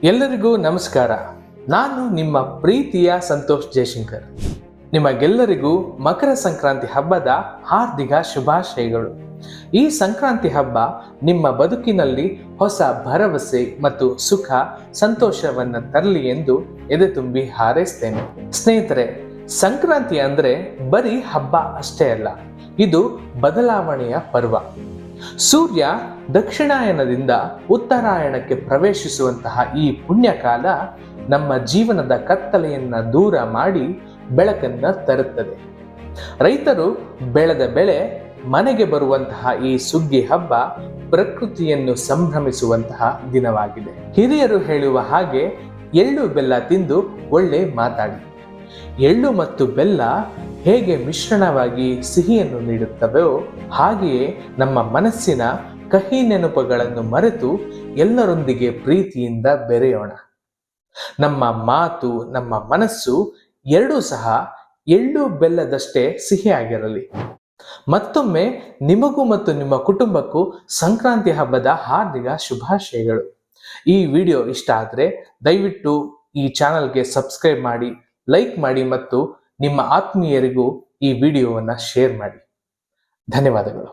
ಎಲ್ಲರಿಗೂ ನಮಸ್ಕಾರ. ನಾನು ನಿಮ್ಮ ಪ್ರೀತಿಯ ಸಂತೋಷ್ ಜಯಶಂಕರ್. ನಿಮಗೆಲ್ಲರಿಗೂ ಮಕರ ಸಂಕ್ರಾಂತಿ ಹಬ್ಬದ ಹಾರ್ದಿಕ ಶುಭಾಶಯಗಳು. ಈ ಸಂಕ್ರಾಂತಿ ಹಬ್ಬ ನಿಮ್ಮ ಬದುಕಿನಲ್ಲಿ ಹೊಸ ಭರವಸೆ ಮತ್ತು ಸುಖ ಸಂತೋಷವನ್ನು ತರಲಿ ಎಂದು ಎದೆ ತುಂಬಿ ಹಾರೈಸ್ತೇನೆ. ಸ್ನೇಹಿತರೆ, ಸಂಕ್ರಾಂತಿ ಅಂದ್ರೆ ಬರೀ ಹಬ್ಬ ಅಷ್ಟೇ ಅಲ್ಲ, ಇದು ಬದಲಾವಣೆಯ ಪರ್ವ. ಸೂರ್ಯ ದಕ್ಷಿಣಾಯನದಿಂದ ಉತ್ತರಾಯಣಕ್ಕೆ ಪ್ರವೇಶಿಸುವಂತಹ ಈ ಪುಣ್ಯಕಾಲ ನಮ್ಮ ಜೀವನದ ಕತ್ತಲೆಯನ್ನ ದೂರ ಮಾಡಿ ಬೆಳಕನ್ನ ತರುತ್ತದೆ. ರೈತರು ಬೆಳೆದ ಬೆಳೆ ಮನೆಗೆ ಬರುವಂತಹ ಈ ಸುಗ್ಗಿ ಹಬ್ಬ ಪ್ರಕೃತಿಯನ್ನು ಸಂಭ್ರಮಿಸುವಂತಹ ದಿನವಾಗಿದೆ. ಹಿರಿಯರು ಹೇಳುವ ಹಾಗೆ ಎಳ್ಳು ಬೆಲ್ಲ ತಿಂದು ಒಳ್ಳೆ ಮಾತಾಡಿ. ಎಳ್ಳು ಮತ್ತು ಬೆಲ್ಲ ಹೇಗೆ ಮಿಶ್ರಣವಾಗಿ ಸಿಹಿಯನ್ನು ನೀಡುತ್ತವೆಯೋ ಹಾಗೆಯೇ ನಮ್ಮ ಮನಸ್ಸಿನ ಕಹಿ ನೆನಪುಗಳನ್ನು ಮರೆತು ಎಲ್ಲರೊಂದಿಗೆ ಪ್ರೀತಿಯಿಂದ ಬೆರೆಯೋಣ. ನಮ್ಮ ಮಾತು, ನಮ್ಮ ಮನಸ್ಸು ಎರಡೂ ಸಹ ಎಳ್ಳು ಬೆಲ್ಲದಷ್ಟೇ ಸಿಹಿಯಾಗಿರಲಿ. ಮತ್ತೊಮ್ಮೆ ನಿಮಗೂ ಮತ್ತು ನಿಮ್ಮ ಕುಟುಂಬಕ್ಕೂ ಸಂಕ್ರಾಂತಿ ಹಬ್ಬದ ಹಾರ್ದಿಕ ಶುಭಾಶಯಗಳು. ಈ ವಿಡಿಯೋ ಇಷ್ಟ ಆದರೆ ದಯವಿಟ್ಟು ಈ ಚಾನಲ್ಗೆ ಸಬ್ಸ್ಕ್ರೈಬ್ ಮಾಡಿ, ಲೈಕ್ ಮಾಡಿ ಮತ್ತು ನಿಮ್ಮ ಆತ್ಮೀಯರಿಗೂ ಈ ವಿಡಿಯೋವನ್ನು ಶೇರ್ ಮಾಡಿ. ಧನ್ಯವಾದಗಳು.